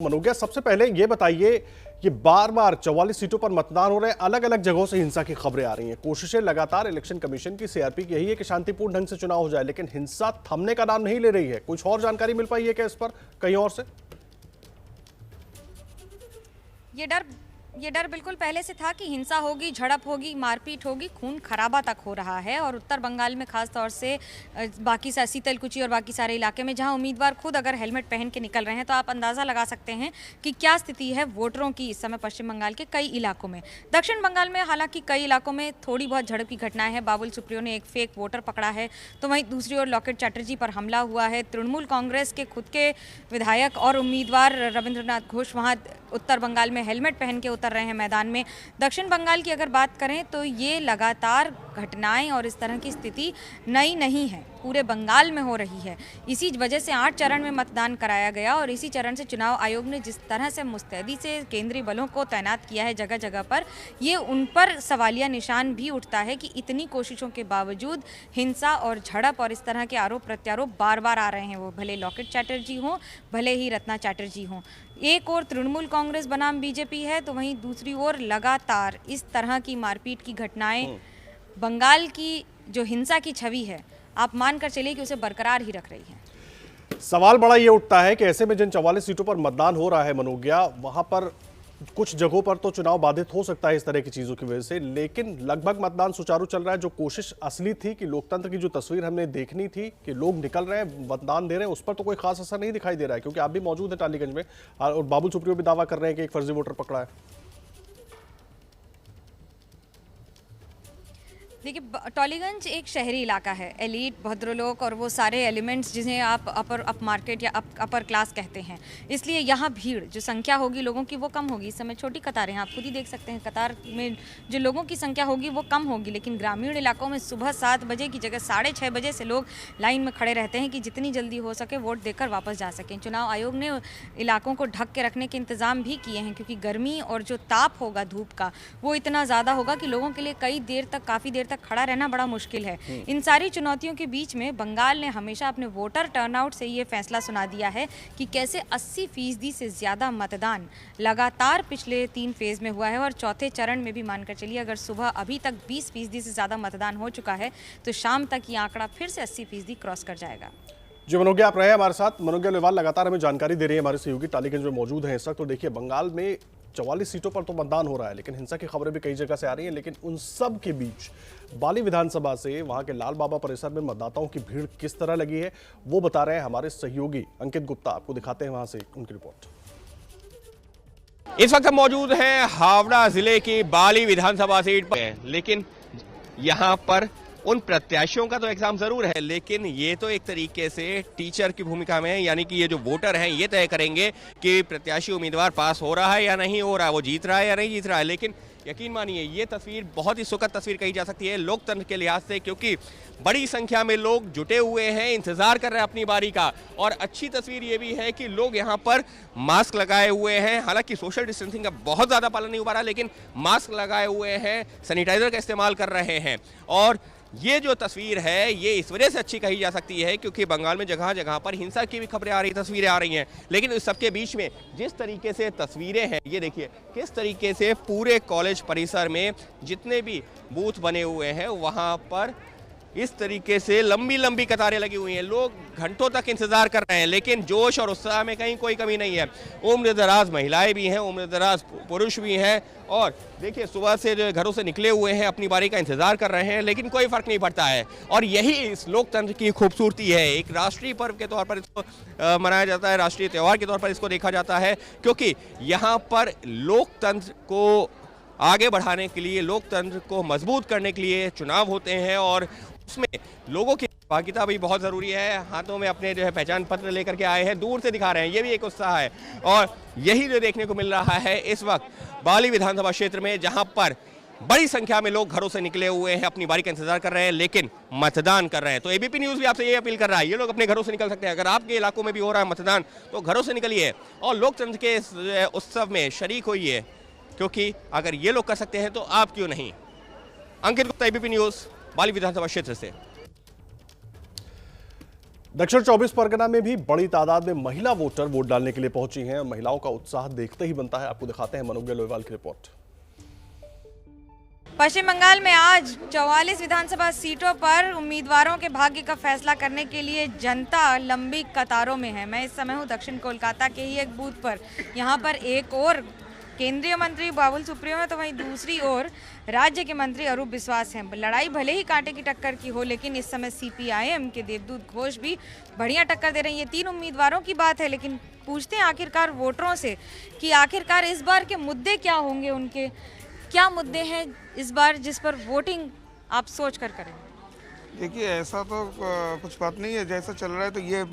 मनोगिया, सबसे पहले ये बताइए, ये बार बार 44 सीटों पर मतदान हो रहे हैं, अलग अलग जगहों से हिंसा की खबरें आ रही हैं। कोशिशें लगातार इलेक्शन कमीशन की, सीआरपी की यही है कि शांतिपूर्ण ढंग से चुनाव हो जाए, लेकिन हिंसा थमने का नाम नहीं ले रही है। कुछ और जानकारी मिल पाई है क्या इस पर कहीं और से? ये डर बिल्कुल पहले से था कि हिंसा होगी, झड़प होगी, मारपीट होगी, खून खराबा तक हो रहा है। और उत्तर बंगाल में खास तौर से बाकी सीतलकुची और बाकी सारे इलाके में जहां उम्मीदवार खुद अगर हेलमेट पहन के निकल रहे हैं तो आप अंदाज़ा लगा सकते हैं कि क्या स्थिति है वोटरों की इस समय पश्चिम बंगाल के कई इलाकों में। दक्षिण बंगाल में हालांकि कई इलाकों में थोड़ी बहुत झड़प की घटनाएं हैं। बाबुल सुप्रियो ने एक फेक वोटर पकड़ा है, तो वहीं दूसरी ओर लॉकेट चैटर्जी पर हमला हुआ है। तृणमूल कांग्रेस के खुद के विधायक और उम्मीदवार रविंद्रनाथ घोष वहाँ उत्तर बंगाल में हेलमेट पहन के उतर रहे हैं मैदान में। दक्षिण बंगाल की अगर बात करें तो ये लगातार घटनाएं और इस तरह की स्थिति नई नहीं है, पूरे बंगाल में हो रही है। इसी वजह से 8 चरण में मतदान कराया गया और इसी चरण से चुनाव आयोग ने जिस तरह से मुस्तैदी से केंद्रीय बलों को तैनात किया है जगह जगह पर, ये उन पर सवालिया निशान भी उठता है कि इतनी कोशिशों के बावजूद हिंसा और झड़प और इस तरह के आरोप प्रत्यारोप बार बार आ रहे हैं। वो भले लॉकेट चैटर्जी हों, भले ही रत्ना चैटर्जी हों। एक और तृणमूल कांग्रेस बनाम बीजेपी है, तो वहीं दूसरी ओर लगातार इस तरह की मारपीट की घटनाएं, बंगाल की जो हिंसा की छवि है आप मानकर चलिए कि उसे बरकरार ही रख रही है। सवाल बड़ा ये उठता है कि ऐसे में जिन 44 सीटों पर मतदान हो रहा है मनोगिया, वहां पर कुछ जगहों पर तो चुनाव बाधित हो सकता है इस तरह की चीजों की वजह से, लेकिन लगभग मतदान सुचारू चल रहा है। जो कोशिश असली थी कि लोकतंत्र की जो तस्वीर हमने देखनी थी कि लोग निकल रहे हैं, मतदान दे रहे हैं, उस पर तो कोई खास असर नहीं दिखाई दे रहा है, क्योंकि आप भी मौजूद है टालीगंज में और बाबुल सुप्रियो भी दावा कर रहे हैं कि एक फर्जी वोटर पकड़ा है। देखिए, टॉलीगंज एक शहरी इलाका है, एलीट, भद्रलोक और वो सारे एलिमेंट्स जिन्हें आप अप मार्केट या अपर क्लास कहते हैं, इसलिए यहाँ भीड़ जो संख्या होगी लोगों की वो कम होगी। इस समय छोटी कतारें हैं, आप खुद ही देख सकते हैं, कतार में जो लोगों की संख्या होगी वो कम होगी। लेकिन ग्रामीण इलाकों में सुबह 7 बजे की जगह 6:30 बजे से लोग लाइन में खड़े रहते हैं कि जितनी जल्दी हो सके वोट देकर वापस जा सकें। चुनाव आयोग ने इलाकों को ढक के रखने के इंतजाम भी किए हैं, क्योंकि गर्मी और जो ताप होगा धूप का वो इतना ज़्यादा होगा कि लोगों के लिए काफ़ी देर तक खड़ा रहना बड़ा मुश्किल है। इन सारी चुनौतियों के बीच में बंगाल ने हमेशा अपने वोटर टर्नआउट से ये फैसला सुना दिया है कि कैसे 80% से ज़्यादा मतदान लगातार पिछले 3 फेज़ में हुआ है और चौथे चरण में भी मानकर चलिए अगर सुबह अभी तक 20% से ज़्यादा मतदान हो चुका है तो शाम तक ये आंकड़ा फिर से 80% क्रॉस कर जाएगा। जी मनोगिया, आप रहे हमारे साथ। मनोगिया लोवाल लगातार हमें जानकारी दे रही है, हमारे सहयोगी टालीगंज में मौजूद हैं इस वक्त। तो देखिए, बंगाल में 44 सीटों पर तो मतदान हो रहा है, लेकिन हिंसा की खबरें भी कई जगह से आ रही हैं। लेकिन उन सब के बीच बाली विधानसभा से वहां के लाल बाबा परिसर में मतदाताओं की भीड़ किस तरह लगी है वो बता रहे हैं हमारे सहयोगी अंकित गुप्ता। आपको दिखाते हैं वहां से उनकी रिपोर्ट। इस वक्त हम मौजूद हैं हावड़ा जिले की बाली विधानसभा सीट पर, लेकिन यहाँ पर उन प्रत्याशियों का तो एग्जाम जरूर है, लेकिन ये तो एक तरीके से टीचर की भूमिका में है, यानी कि ये जो वोटर हैं ये तय करेंगे कि प्रत्याशी उम्मीदवार पास हो रहा है या नहीं हो रहा है, वो जीत रहा है या नहीं जीत रहा है। लेकिन यकीन मानिए ये तस्वीर बहुत ही सुखद तस्वीर कही जा सकती है लोकतंत्र के लिहाज से, क्योंकि बड़ी संख्या में लोग जुटे हुए हैं, इंतजार कर रहे हैं अपनी बारी का। और अच्छी तस्वीर ये भी है कि लोग यहाँ पर मास्क लगाए हुए हैं, हालांकि सोशल डिस्टेंसिंग का बहुत ज़्यादा पालन नहीं हो पा रहा, लेकिन मास्क लगाए हुए हैं, सैनिटाइजर का इस्तेमाल कर रहे हैं। और ये जो तस्वीर है ये इस वजह से अच्छी कही जा सकती है क्योंकि बंगाल में जगह जगह पर हिंसा की भी खबरें आ रही, तस्वीरें आ रही हैं, लेकिन इस सबके बीच में जिस तरीके से तस्वीरें हैं ये देखिए किस तरीके से पूरे कॉलेज परिसर में जितने भी बूथ बने हुए हैं वहाँ पर इस तरीके से लंबी लंबी कतारें लगी हुई हैं, लोग घंटों तक इंतजार कर रहे हैं, लेकिन जोश और उत्साह में कहीं कोई कमी नहीं है। उम्र दराज महिलाएं भी हैं, उम्र दराज पुरुष भी हैं, और देखिए सुबह से जो घरों से निकले हुए हैं अपनी बारी का इंतजार कर रहे हैं, लेकिन कोई फर्क नहीं पड़ता है। और यही इस लोकतंत्र की खूबसूरती है। एक राष्ट्रीय पर्व के तौर पर इसको मनाया जाता है, राष्ट्रीय त्यौहार के तौर पर इसको देखा जाता है, क्योंकि यहाँ पर लोकतंत्र को आगे बढ़ाने के लिए, लोकतंत्र को मजबूत करने के लिए चुनाव होते हैं और उसमें लोगों की भागीदारी भी बहुत ज़रूरी है। हाथों में अपने जो है पहचान पत्र लेकर के आए हैं, दूर से दिखा रहे हैं, ये भी एक उत्साह है। और यही जो देखने को मिल रहा है इस वक्त बाली विधानसभा क्षेत्र में, जहां पर बड़ी संख्या में लोग घरों से निकले हुए हैं, अपनी बारी का इंतजार कर रहे हैं, लेकिन मतदान कर रहे हैं। तो एबीपी न्यूज़ भी आपसे ये अपील कर रहा है, ये लोग अपने घरों से निकल सकते हैं। अगर आपके इलाकों में भी हो रहा है मतदान तो घरों से निकलिए और लोकतंत्र के इस उत्सव में शरीक होइए, क्योंकि अगर ये लोग कर सकते हैं तो आप क्यों नहीं। अंकित गुप्ता, एबीपी न्यूज़, बाली विधानसभा क्षेत्र से। दक्षिण 24 परगना में भी बड़ी तादाद में महिला वोटर वोट डालने के लिए पहुंची हैं। महिलाओं का उत्साह देखते ही बनता है। आपको दिखाते हैं मनोज्ञ लोईवाल की रिपोर्ट। पश्चिम बंगाल में आज 44 विधानसभा सीटों पर उम्मीदवारों के भाग्य का फैसला करने के लिए जनता लंबी कतारों में है। मैं इस समय हूँ दक्षिण कोलकाता के ही एक बूथ पर। यहाँ पर एक और केंद्रीय मंत्री बाबुल सुप्रियो है तो वहीं दूसरी ओर राज्य के मंत्री अरूप विश्वास हैं। लड़ाई भले ही कांटे की टक्कर की हो, लेकिन इस समय सीपीआईएम के देवदूत घोष भी बढ़िया टक्कर दे रही हैं। ये तीन उम्मीदवारों की बात है, लेकिन पूछते हैं आखिरकार वोटरों से कि आखिरकार इस बार के मुद्दे क्या होंगे, उनके क्या मुद्दे हैं इस बार जिस पर वोटिंग आप सोच कर करें। देखिए, ऐसा तो कुछ बात नहीं है। जैसा चल रहा है तो ये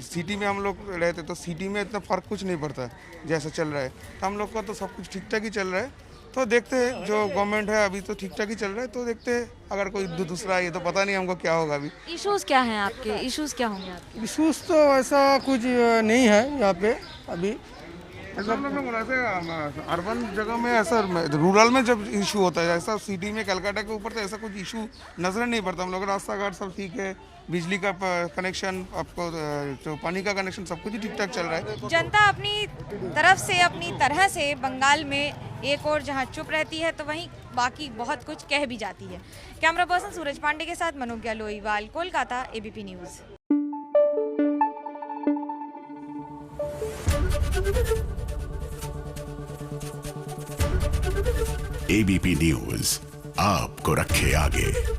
सिटी में हम लोग रहते तो सिटी में इतना फ़र्क कुछ नहीं पड़ता है। जैसा चल रहा है तो हम लोग का तो सब कुछ ठीक ठाक ही चल रहा है। तो देखते हैं, जो गवर्नमेंट है अभी तो ठीक ठाक ही चल रहा है। तो देखते हैं, अगर कोई दूसरा ये तो पता नहीं हमको क्या होगा। अभी इश्यूज क्या हैं आपके, इश्यूज क्या होंगे आपके? इशूज़ तो ऐसा कुछ नहीं है यहाँ पे अभी। मतलब ऐसे अर्बन जगह में ऐसा, रूरल में जब इशू होता है ऐसा, सिटी में कलकत्ता के ऊपर तो ऐसा कुछ इशू नजर नहीं पड़ता। हम लोग रास्ता घाट सब ठीक है, बिजली का कनेक्शन, आपको जो पानी का कनेक्शन, सब कुछ ही ठीक ठाक चल रहा है। जनता अपनी तरफ से अपनी तरह से बंगाल में एक और जहां चुप रहती है तो वहीं बाकी बहुत कुछ कह भी जाती है। कैमरा पर्सन सूरज पांडे के साथ Manogya Loiwal, Kolkata, ABP news. ABP news आपको रखे आगे।